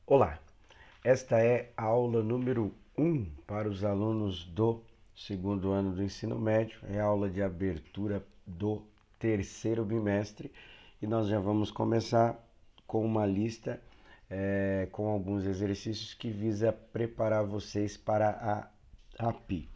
Olá, esta é a aula número 1 para os alunos do segundo ano do ensino médio, é a aula de abertura do terceiro bimestre e nós já vamos começar com uma lista com alguns exercícios que visa preparar vocês para a API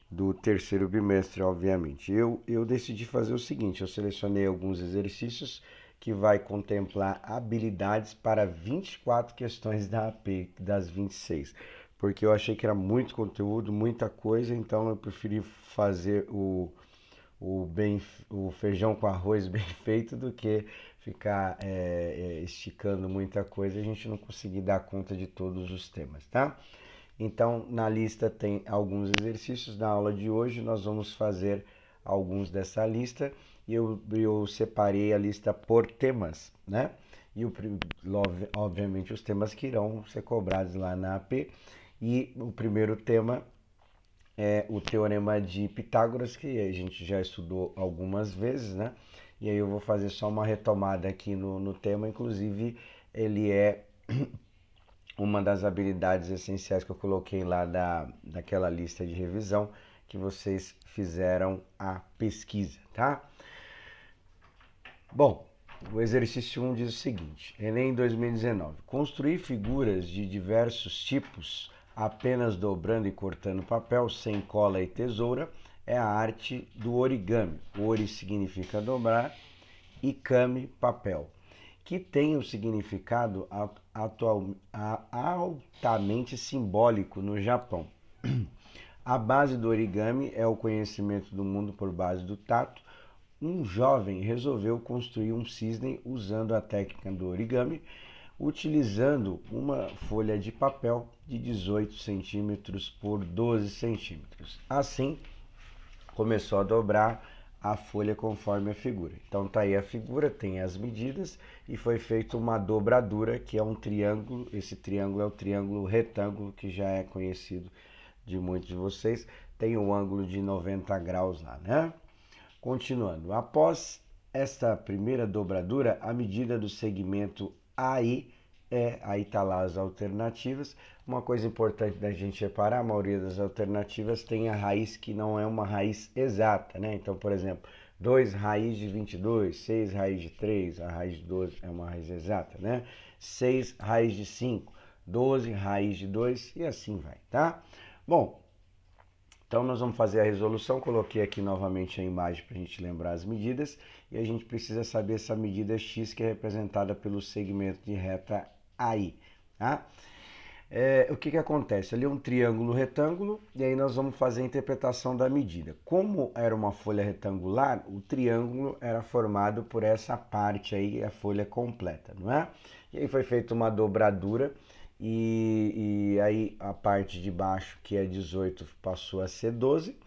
do terceiro bimestre, obviamente. Eu decidi fazer o seguinte, eu selecionei alguns exercícios que vai contemplar habilidades para 24 questões da AP, das 26, porque eu achei que era muito conteúdo, muita coisa, então eu preferi fazer o feijão com arroz bem feito do que ficar esticando muita coisa e a gente não conseguir dar conta de todos os temas, tá? Então, na lista tem alguns exercícios. Na aula de hoje, nós vamos fazer alguns dessa lista e eu separei a lista por temas, né? E obviamente os temas que irão ser cobrados lá na AP. E o primeiro tema é o Teorema de Pitágoras, que a gente já estudou algumas vezes, né? E aí eu vou fazer só uma retomada aqui no tema, inclusive ele é uma das habilidades essenciais que eu coloquei lá daquela lista de revisão que vocês fizeram a pesquisa, tá? Bom, o exercício 1 diz o seguinte: Enem 2019. Construir figuras de diversos tipos apenas dobrando e cortando papel sem cola e tesoura é a arte do origami. Ori significa dobrar e kami, papel, que tem o significado altamente simbólico no Japão. A base do origami é o conhecimento do mundo por base do tato. Um jovem resolveu construir um cisne usando a técnica do origami, utilizando uma folha de papel de 18 centímetros por 12 centímetros. Assim, começou a dobrar a folha conforme a figura. Então tá aí a figura, tem as medidas e foi feita uma dobradura que é um triângulo. Esse triângulo é o triângulo retângulo que já é conhecido de muitos de vocês. Tem um ângulo de 90 graus lá, né? Continuando, após esta primeira dobradura, a medida do segmento AI aí está lá as alternativas. Uma coisa importante da gente reparar, a maioria das alternativas tem a raiz que não é uma raiz exata, né? Então, por exemplo, 2 raiz de 22, 6 raiz de 3, a raiz de 12 é uma raiz exata, né? 6 raiz de 5, 12 raiz de 2 e assim vai, tá? Bom, então nós vamos fazer a resolução, coloquei aqui novamente a imagem para a gente lembrar as medidas e a gente precisa saber essa medida x que é representada pelo segmento de reta AI, tá? O que acontece? Ali é um triângulo retângulo e aí nós vamos fazer a interpretação da medida. Como era uma folha retangular, o triângulo era formado por essa parte aí, a folha completa, não é? E aí foi feita uma dobradura e aí a parte de baixo, que é 18, passou a ser 12.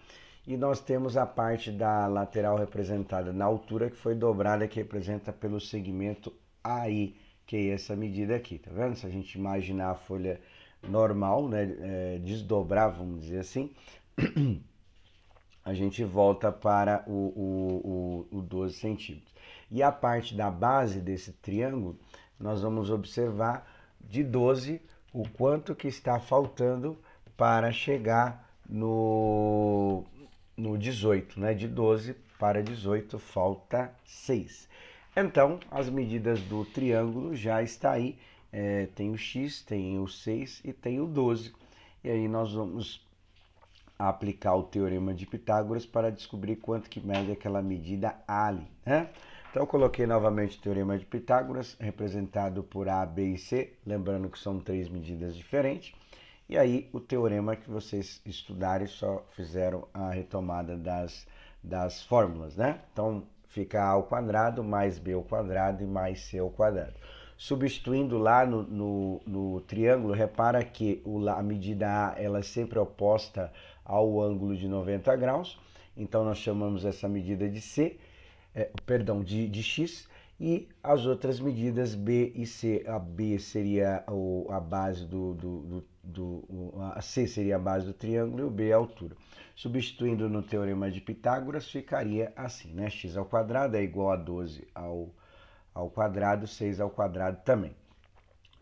E nós temos a parte da lateral representada na altura, que foi dobrada, que representa pelo segmento AI, que é essa medida aqui, tá vendo? Se a gente imaginar a folha normal, né, desdobrar, vamos dizer assim, a gente volta para o 12 centímetros. E a parte da base desse triângulo, nós vamos observar de 12 o quanto que está faltando para chegar no 18, né? De 12 para 18 falta 6. Então, as medidas do triângulo já está aí. Tem o x, tem o 6 e tem o 12. E aí nós vamos aplicar o teorema de Pitágoras para descobrir quanto que mede aquela medida ali, né? Então eu coloquei novamente o teorema de Pitágoras, representado por A, B e C, lembrando que são 3 medidas diferentes. E aí o teorema que vocês estudarem só fizeram a retomada das fórmulas, né? Então fica A ao quadrado mais B ao quadrado e mais C ao quadrado. Substituindo lá no triângulo, repara que a medida A ela é sempre oposta ao ângulo de 90 graus, então nós chamamos essa medida de C, de x, e as outras medidas B e C. A B seria a base a C seria a base do triângulo e o B é a altura. Substituindo no teorema de Pitágoras, ficaria assim, né? X ao quadrado é igual a 12 ao quadrado, 6 ao quadrado também.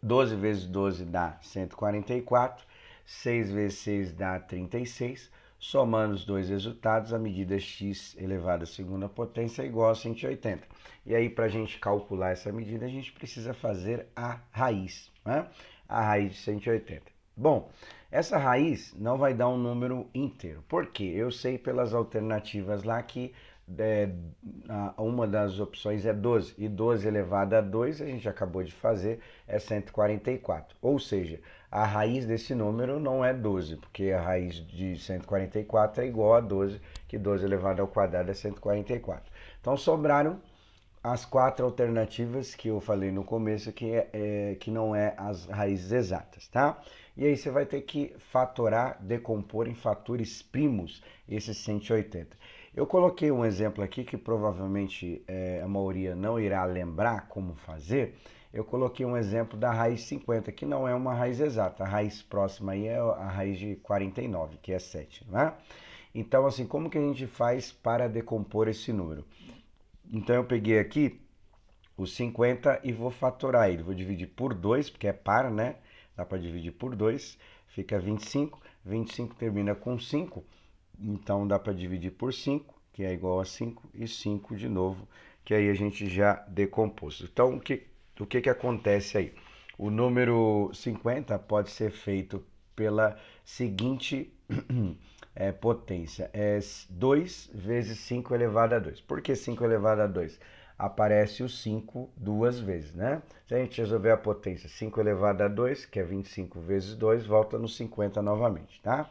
12 vezes 12 dá 144, 6 vezes 6 dá 36. Somando os dois resultados, a medida x elevado à segunda potência é igual a 180. E aí, para a gente calcular essa medida, a gente precisa fazer a raiz, né? A raiz de 180. Bom, essa raiz não vai dar um número inteiro. Por quê? Eu sei pelas alternativas lá que uma das opções é 12, e 12 elevado a 2, a gente acabou de fazer, é 144. Ou seja, a raiz desse número não é 12, porque a raiz de 144 é igual a 12, que 12 elevado ao quadrado é 144. Então sobraram as 4 alternativas que eu falei no começo, que não é as raízes exatas, tá? E aí você vai ter que fatorar, decompor em fatores primos esses 180. Eu coloquei um exemplo aqui que provavelmente a maioria não irá lembrar como fazer. Eu coloquei um exemplo da raiz 50, que não é uma raiz exata. A raiz próxima aí é a raiz de 49, que é 7, não é? Então, assim, como que a gente faz para decompor esse número? Então, eu peguei aqui os 50 e vou fatorar ele. Vou dividir por 2, porque é par, né? Dá para dividir por 2, fica 25. 25 termina com 5, então dá para dividir por 5, que é igual a 5, e 5 de novo, que aí a gente já decompôs. Então, o que acontece aí? O número 50 pode ser feito pela seguinte potência, é 2 vezes 5 elevado a 2. Por que 5 elevado a 2? Aparece o 5 duas vezes, né? Se a gente resolver a potência 5 elevado a 2, que é 25 vezes 2, volta no 50 novamente, tá?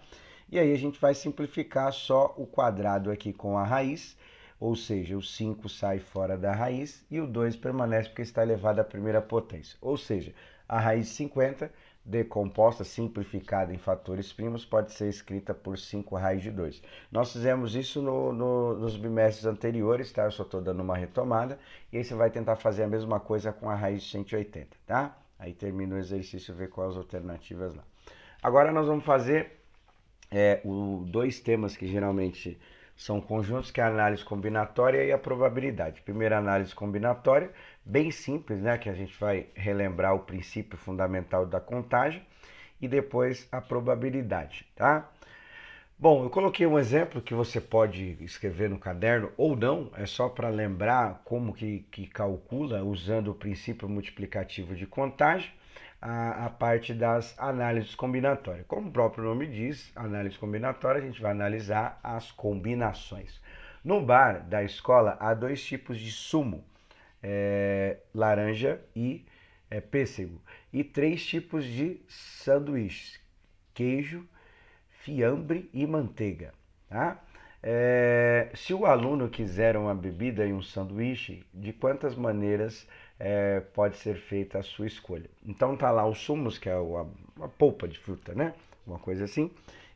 E aí a gente vai simplificar só o quadrado aqui com a raiz, ou seja, o 5 sai fora da raiz e o 2 permanece porque está elevado à primeira potência. Ou seja, a raiz de 50 decomposta, simplificada em fatores primos, pode ser escrita por 5 raiz de 2. Nós fizemos isso nos bimestres anteriores, tá? Eu só estou dando uma retomada. E aí você vai tentar fazer a mesma coisa com a raiz de 180, tá? Aí termina o exercício, ver quais as alternativas lá. Agora nós vamos fazer dois temas que geralmente são conjuntos, que é a análise combinatória e a probabilidade. Primeira análise combinatória, bem simples, né? Que a gente vai relembrar o princípio fundamental da contagem, e depois a probabilidade, tá? Bom, eu coloquei um exemplo que você pode escrever no caderno ou não, é só para lembrar como que calcula usando o princípio multiplicativo de contagem a parte das análises combinatórias. Como o próprio nome diz, análise combinatória, a gente vai analisar as combinações. No bar da escola há 2 tipos de sumo, laranja e pêssego, e 3 tipos de sanduíches, queijo, fiambre e manteiga, tá? Se o aluno quiser uma bebida e um sanduíche, de quantas maneiras pode ser feita a sua escolha? Então tá lá os sumos, que é a polpa de fruta, né? Uma coisa assim.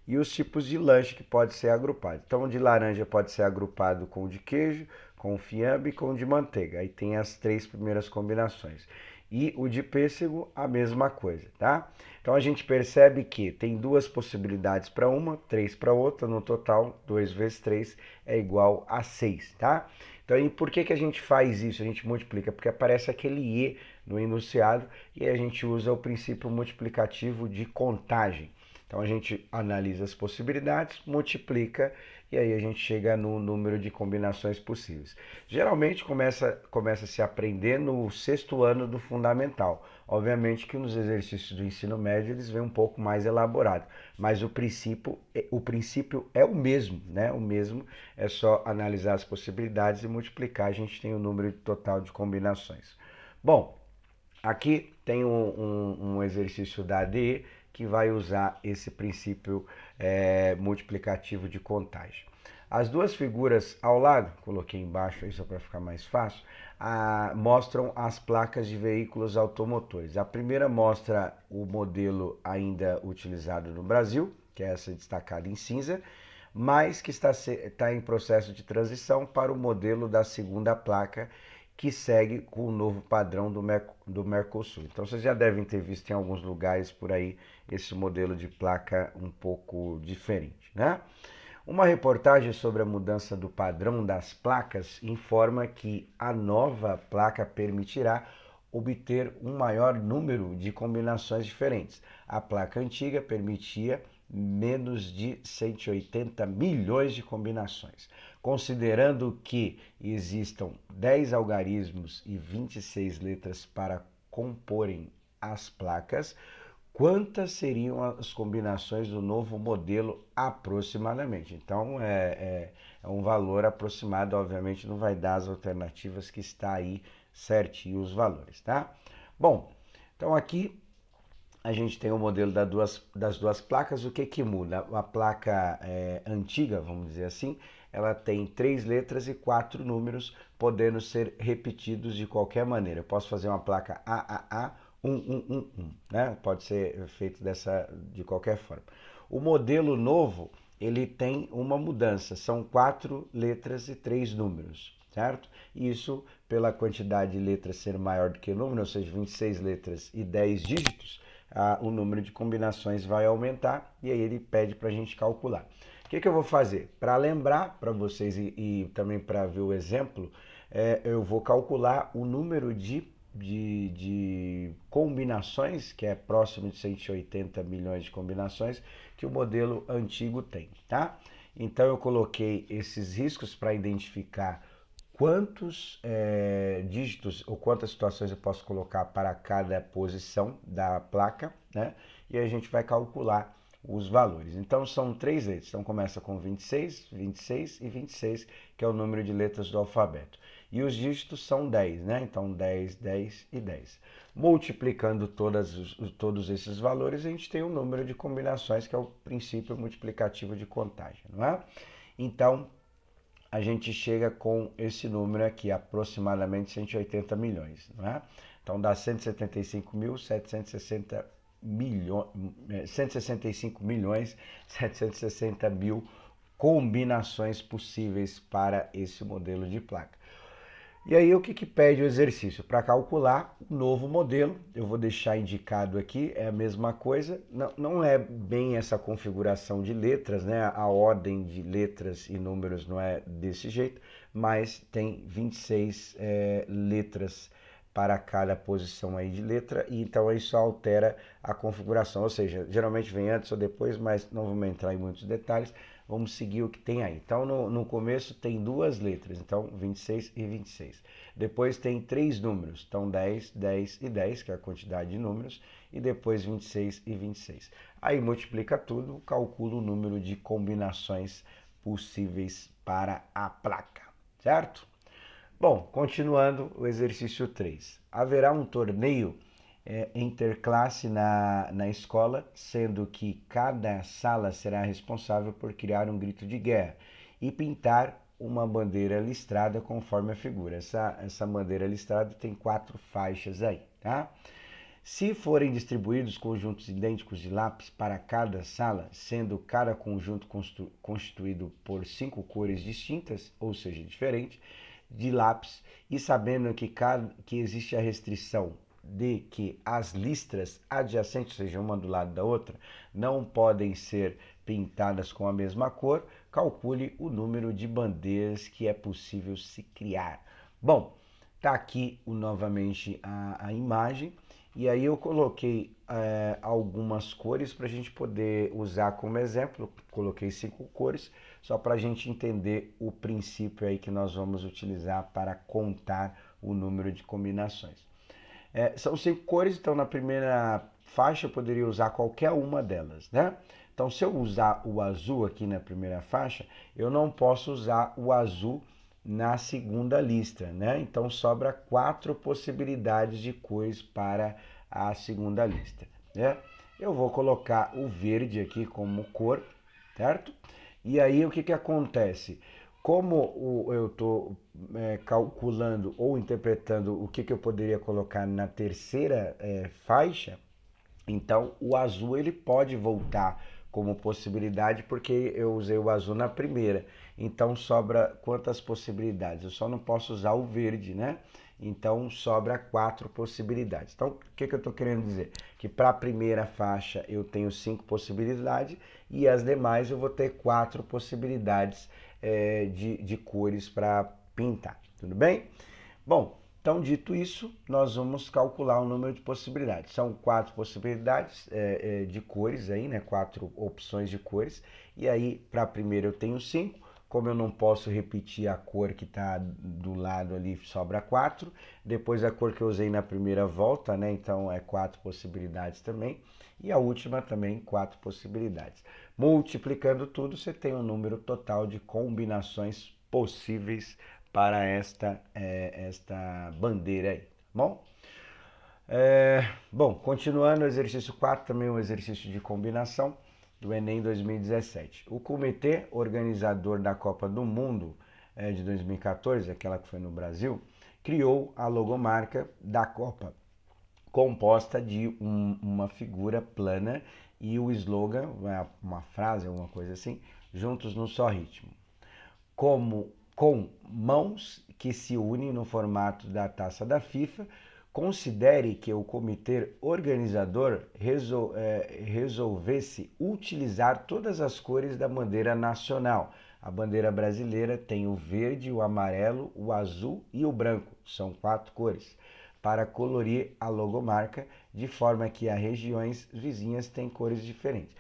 E os tipos de lanche que pode ser agrupado. Então o de laranja pode ser agrupado com o de queijo, com o fiambre e com o de manteiga. Aí tem as 3 primeiras combinações. E o de pêssego, a mesma coisa, tá? Então a gente percebe que tem 2 possibilidades para uma, 3 para outra, no total 2 vezes 3 é igual a 6, tá? Então e por que a gente faz isso? A gente multiplica, porque aparece aquele E no enunciado e a gente usa o princípio multiplicativo de contagem. Então a gente analisa as possibilidades, multiplica e aí a gente chega no número de combinações possíveis. Geralmente começa a se aprender no 6º ano do fundamental. Obviamente que nos exercícios do ensino médio eles vêm um pouco mais elaborado, mas o princípio é o mesmo, né? O mesmo, é só analisar as possibilidades e multiplicar, a gente tem o número total de combinações. Bom, aqui tem um exercício da ADE que vai usar esse princípio multiplicativo de contagem. As 2 figuras ao lado, coloquei embaixo aí só para ficar mais fácil, mostram as placas de veículos automotores. A primeira mostra o modelo ainda utilizado no Brasil, que é essa destacada em cinza, mas que está em processo de transição para o modelo da segunda placa, que segue com o novo padrão do Mercosul. Então vocês já devem ter visto em alguns lugares por aí esse modelo de placa um pouco diferente, né? Uma reportagem sobre a mudança do padrão das placas informa que a nova placa permitirá obter um maior número de combinações diferentes. A placa antiga permitia menos de 180 milhões de combinações. Considerando que existam 10 algarismos e 26 letras para comporem as placas, quantas seriam as combinações do novo modelo aproximadamente? Então é um valor aproximado, obviamente não vai dar as alternativas que está aí certinho os valores, tá? Bom, então aqui a gente tem o modelo das duas placas. O que muda? A placa antiga, vamos dizer assim, ela tem 3 letras e 4 números, podendo ser repetidos de qualquer maneira. Eu posso fazer uma placa AAA 1111, né? Pode ser feito de qualquer forma. O modelo novo, ele tem uma mudança, são 4 letras e 3 números, certo? Isso pela quantidade de letras ser maior do que o número, ou seja, 26 letras e 10 dígitos, o número de combinações vai aumentar e aí ele pede para a gente calcular. O que eu vou fazer? Para lembrar para vocês e também para ver o exemplo, eu vou calcular o número de combinações, que é próximo de 180 milhões de combinações, que o modelo antigo tem, tá? Então eu coloquei esses riscos para identificar quantos dígitos ou quantas situações eu posso colocar para cada posição da placa, né? E a gente vai calcular os valores. Então são 3 letras, então começa com 26, 26 e 26, que é o número de letras do alfabeto. E os dígitos são 10, né? Então 10, 10 e 10. Multiplicando todos esses valores, a gente tem o número de combinações, que é o princípio multiplicativo de contagem, não é? Então, a gente chega com esse número aqui, aproximadamente 180 milhões, não é? Então dá 165.760 milhões, 165 milhões 760 mil combinações possíveis para esse modelo de placa. E aí o que pede o exercício? Para calcular o novo modelo, eu vou deixar indicado aqui, é a mesma coisa, não é bem essa configuração de letras, né? A ordem de letras e números não é desse jeito, mas tem 26 letras para cada posição aí de letra, e então isso altera a configuração, ou seja, geralmente vem antes ou depois, mas não vamos entrar em muitos detalhes. Vamos seguir o que tem aí. Então, no começo tem 2 letras, então 26 e 26. Depois tem 3 números, então 10, 10 e 10, que é a quantidade de números, e depois 26 e 26. Aí multiplica tudo, calcula o número de combinações possíveis para a placa, certo? Bom, continuando o exercício 3. Haverá um torneio interclasse na escola, sendo que cada sala será responsável por criar um grito de guerra e pintar uma bandeira listrada conforme a figura. Essa bandeira listrada tem 4 faixas aí, tá? Se forem distribuídos conjuntos idênticos de lápis para cada sala, sendo cada conjunto constituído por 5 cores distintas, ou seja, diferentes, de lápis, e sabendo que existe a restrição de que as listras adjacentes, ou seja, uma do lado da outra, não podem ser pintadas com a mesma cor, calcule o número de bandeiras que é possível se criar. Bom, tá aqui novamente a imagem, e aí eu coloquei algumas cores para a gente poder usar como exemplo. Coloquei 5 cores, só para a gente entender o princípio aí que nós vamos utilizar para contar o número de combinações. São 5 cores, então na primeira faixa eu poderia usar qualquer uma delas, né? Então se eu usar o azul aqui na primeira faixa, eu não posso usar o azul na segunda lista, né? Então sobra 4 possibilidades de cores para a segunda lista, né? Eu vou colocar o verde aqui como cor, certo? E aí o que acontece? Como eu estou calculando ou interpretando o que eu poderia colocar na terceira faixa, então o azul ele pode voltar como possibilidade porque eu usei o azul na primeira. Então sobra quantas possibilidades? Eu só não posso usar o verde, né? Então sobra 4 possibilidades. Então o que eu estou querendo dizer? Que para a primeira faixa eu tenho 5 possibilidades e as demais eu vou ter 4 possibilidades de cores para pintar. Tudo bem? Bom, Então, dito isso, nós vamos calcular o número de possibilidades. São 4 possibilidades de cores aí, né? 4 opções de cores. E aí, para a primeira eu tenho 5. Como eu não posso repetir a cor que está do lado ali, sobra 4. Depois a cor que eu usei na primeira volta, né? Então é 4 possibilidades também. E a última também 4 possibilidades. Multiplicando tudo, você tem um número total de combinações possíveis para esta bandeira aí, tá bom? Bom, continuando, o exercício 4 também é um exercício de combinação do Enem 2017. O comitê organizador da Copa do Mundo de 2014, aquela que foi no Brasil, criou a logomarca da Copa, composta de uma figura plana e o slogan, uma frase, alguma coisa assim, juntos no só ritmo. Com mãos que se unem no formato da taça da FIFA, considere que o comitê organizador resolvesse utilizar todas as cores da bandeira nacional. A bandeira brasileira tem o verde, o amarelo, o azul e o branco, são 4 cores, para colorir a logomarca, de forma que as regiões vizinhas têm cores diferentes.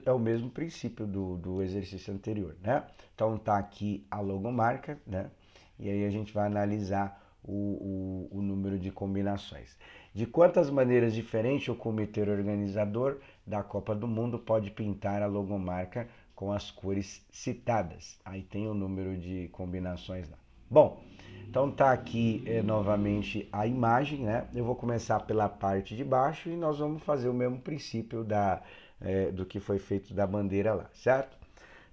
É o mesmo princípio do exercício anterior, né? Então tá aqui a logomarca, né? E aí a gente vai analisar o número de combinações. De quantas maneiras diferentes o comitê organizador da Copa do Mundo pode pintar a logomarca com as cores citadas? Aí tem o número de combinações lá. Bom, então tá aqui novamente a imagem, né? Eu vou começar pela parte de baixo e nós vamos fazer o mesmo princípio do que foi feito da bandeira lá, certo?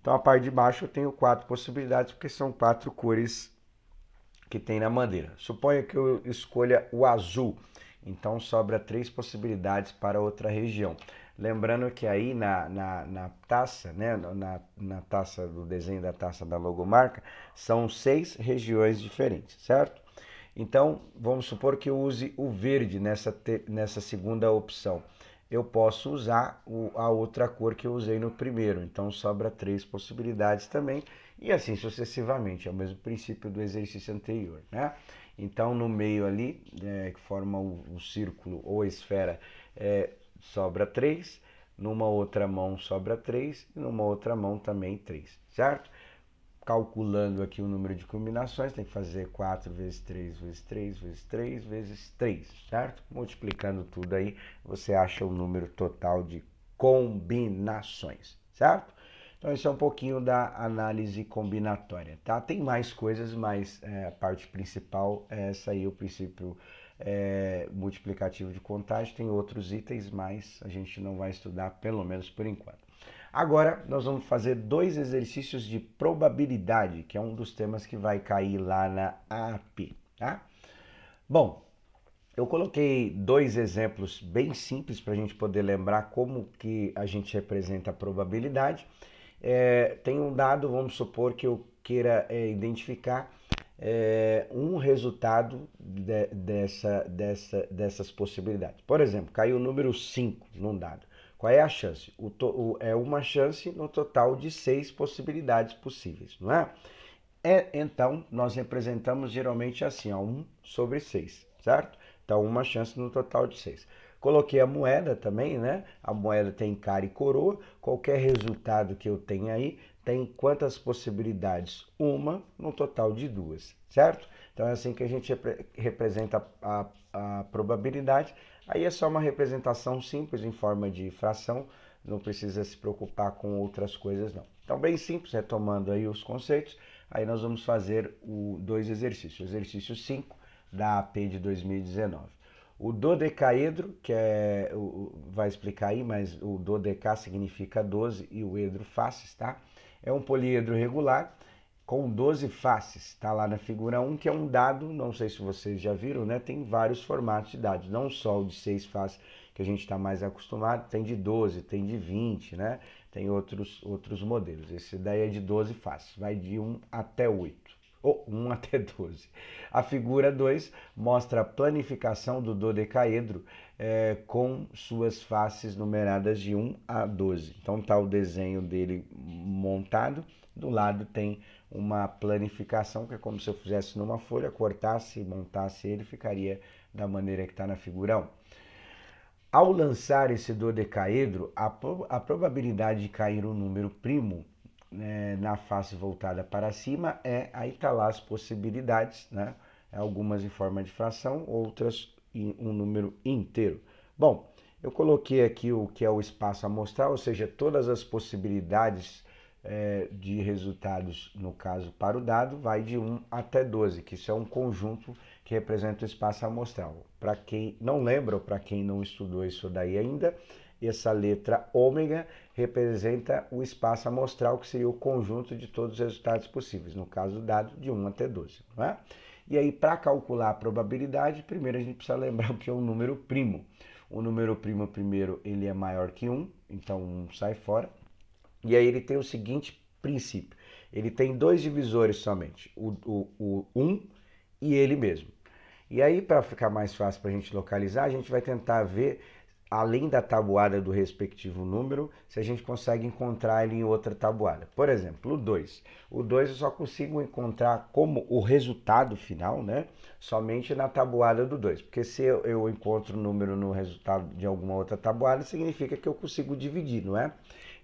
Então a parte de baixo eu tenho 4 possibilidades, porque são 4 cores que tem na bandeira. Suponha que eu escolha o azul, então sobra 3 possibilidades para outra região. Lembrando que aí na taça, né, na taça do desenho da taça da logomarca, são 6 regiões diferentes, certo? Então, vamos supor que eu use o verde nessa segunda opção. Eu posso usar a outra cor que eu usei no primeiro, então sobra 3 possibilidades também, e assim sucessivamente, é o mesmo princípio do exercício anterior, né? Então, no meio ali, que forma o círculo ou a esfera, sobra 3, numa outra mão sobra 3, e numa outra mão também 3, certo? Calculando aqui o número de combinações, tem que fazer 4 vezes 3 vezes 3 vezes 3 vezes 3, certo? Multiplicando tudo aí, você acha o número total de combinações, certo? Então, isso é um pouquinho da análise combinatória, tá? Tem mais coisas, mas a parte principal é essa aí, o princípio multiplicativo de contagem. Tem outros itens, mas a gente não vai estudar, pelo menos por enquanto. Agora, nós vamos fazer 2 exercícios de probabilidade, que é um dos temas que vai cair lá na AP, tá? Bom, eu coloquei 2 exemplos bem simples para a gente poder lembrar como que a gente representa a probabilidade. Tem um dado, vamos supor que eu queira identificar um resultado dessas possibilidades. Por exemplo, caiu o número 5 num dado. Qual é a chance? É uma chance no total de 6 possibilidades possíveis, não é? Então, nós representamos geralmente assim, ó, 1 sobre 6, certo? Então, uma chance no total de 6. Coloquei a moeda também, né? A moeda tem cara e coroa. Qualquer resultado que eu tenha aí tem quantas possibilidades? Uma no total de 2, certo? Então, é assim que a gente representa a probabilidade. Aí é só uma representação simples em forma de fração, não precisa se preocupar com outras coisas não. Então, bem simples, retomando aí os conceitos, aí nós vamos fazer 2 exercícios. O exercício 5 da AP de 2019. O dodecaedro, que vai explicar aí, mas o dodeca significa 12 e o edro faces, tá? É um poliedro regular com 12 faces, está lá na figura 1, que é um dado, não sei se vocês já viram, né? Tem vários formatos de dados, não só o de 6 faces, que a gente está mais acostumado, tem de 12, tem de 20, né? Tem outros modelos. Esse daí é de 12 faces, vai de 1 até 8, ou 1 até 12. A figura 2 mostra a planificação do dodecaedro com suas faces numeradas de 1 a 12. Então tá o desenho dele montado, do lado tem uma planificação, que é como se eu fizesse numa folha, cortasse e montasse ele, ficaria da maneira que está na figura 1. Ao lançar esse dodecaedro, a probabilidade de cair um número primo na face voltada para cima aí está lá as possibilidades, né? Algumas em forma de fração, outras em um número inteiro. Bom, eu coloquei aqui o que é o espaço amostral, ou seja, todas as possibilidades de resultados, no caso para o dado, vai de 1 até 12, que isso é um conjunto que representa o espaço amostral. Para quem não lembra, ou para quem não estudou isso daí ainda, essa letra ômega representa o espaço amostral, que seria o conjunto de todos os resultados possíveis, no caso do dado, de 1 até 12. Não é? E aí, para calcular a probabilidade, primeiro a gente precisa lembrar o que é um número primo. O número primo, primeiro, ele é maior que 1, então 1 sai fora. E aí ele tem o seguinte princípio, ele tem dois divisores somente, o 1 e ele mesmo. E aí, para ficar mais fácil para a gente localizar, a gente vai tentar ver, além da tabuada do respectivo número, se a gente consegue encontrar ele em outra tabuada. Por exemplo, o 2. O 2 eu só consigo encontrar como o resultado final, né? Somente na tabuada do 2. Porque se eu encontro o número no resultado de alguma outra tabuada, significa que eu consigo dividir, não é?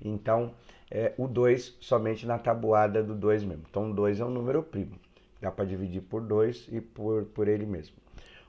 Então, o 2 somente na tabuada do 2 mesmo. Então, o 2 é um número primo. Dá para dividir por 2 e por ele mesmo.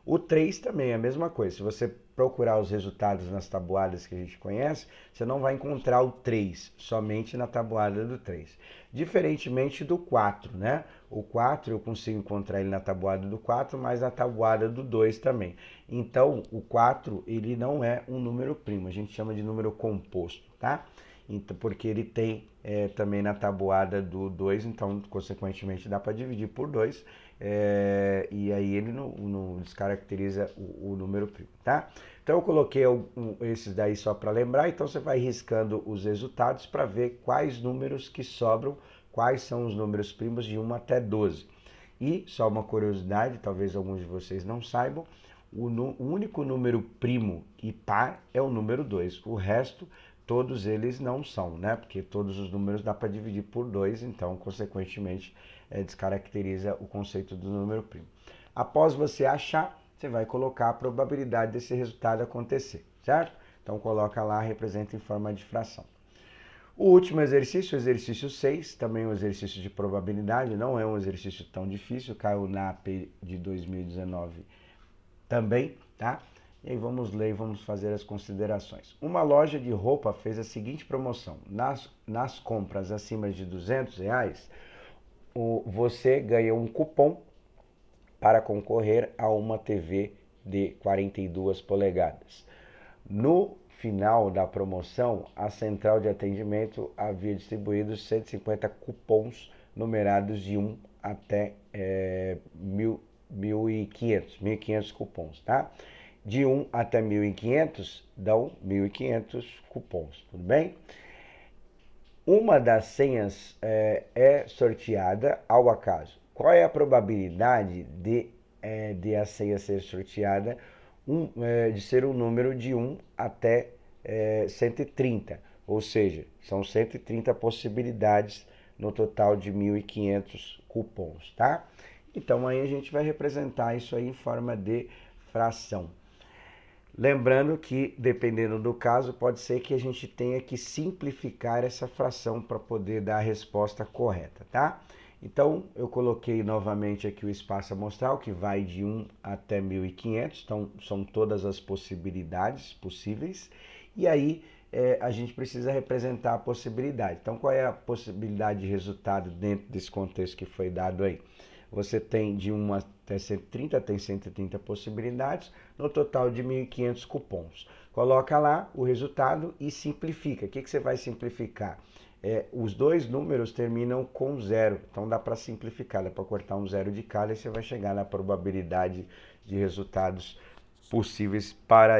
O 3 também é a mesma coisa. Se você procurar os resultados nas tabuadas que a gente conhece, você não vai encontrar o 3, somente na tabuada do 3. Diferentemente do 4, né? O 4 eu consigo encontrar ele na tabuada do 4, mas na tabuada do 2 também. Então, o 4, ele não é um número primo, a gente chama de número composto, tá? Então, porque ele tem também na tabuada do 2, então, consequentemente, dá para dividir por 2, e aí ele não descaracteriza o número primo, tá? Então, eu coloquei esses daí só para lembrar, então você vai riscando os resultados para ver quais números que sobram, quais são os números primos de 1 até 12. E, só uma curiosidade, talvez alguns de vocês não saibam, o único número primo e par é o número 2, o resto todos eles não são, né? Porque todos os números dá para dividir por 2, então, consequentemente, descaracteriza o conceito do número primo. Após você achar, você vai colocar a probabilidade desse resultado acontecer, certo? Então, coloca lá, representa em forma de fração. O último exercício, o exercício 6, também um exercício de probabilidade, não é um exercício tão difícil, caiu na AP de 2019 também, tá? E aí vamos ler e vamos fazer as considerações. Uma loja de roupa fez a seguinte promoção. Nas compras acima de R$200, você ganha um cupom para concorrer a uma TV de 42 polegadas. No final da promoção, a central de atendimento havia distribuído 150 cupons numerados de 1 até 1.500 cupons, tá? De 1 até 1.500 dão 1.500 cupons, tudo bem? Uma das senhas é sorteada ao acaso. Qual é a probabilidade de a senha ser sorteada de ser um número de 1 até 130? Ou seja, são 130 possibilidades no total de 1.500 cupons, tá? Então aí a gente vai representar isso aí em forma de fração. Lembrando que, dependendo do caso, pode ser que a gente tenha que simplificar essa fração para poder dar a resposta correta, tá? Então, eu coloquei novamente aqui o espaço amostral, que vai de 1 até 1.500, então são todas as possibilidades possíveis, e aí a gente precisa representar a possibilidade. Então, qual é a possibilidade de resultado dentro desse contexto que foi dado aí? Você tem de 1 até 130, tem 130 possibilidades, no total de 1.500 cupons. Coloca lá o resultado e simplifica. O que você vai simplificar? Os dois números terminam com 0, então dá para simplificar, dá para cortar um 0 de cada e você vai chegar na probabilidade de resultados possíveis para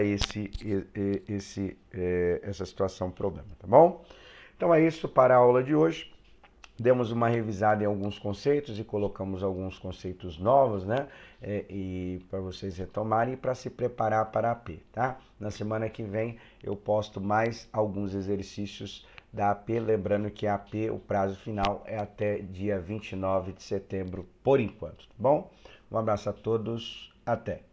essa situação problema, tá bom? Então é isso para a aula de hoje. demos uma revisada em alguns conceitos e colocamos alguns conceitos novos, né? E para vocês retomarem e para se preparar para a AP, tá? Na semana que vem eu posto mais alguns exercícios da AP, lembrando que a AP, o prazo final é até dia 29 de setembro, por enquanto, tá bom? Um abraço a todos, até!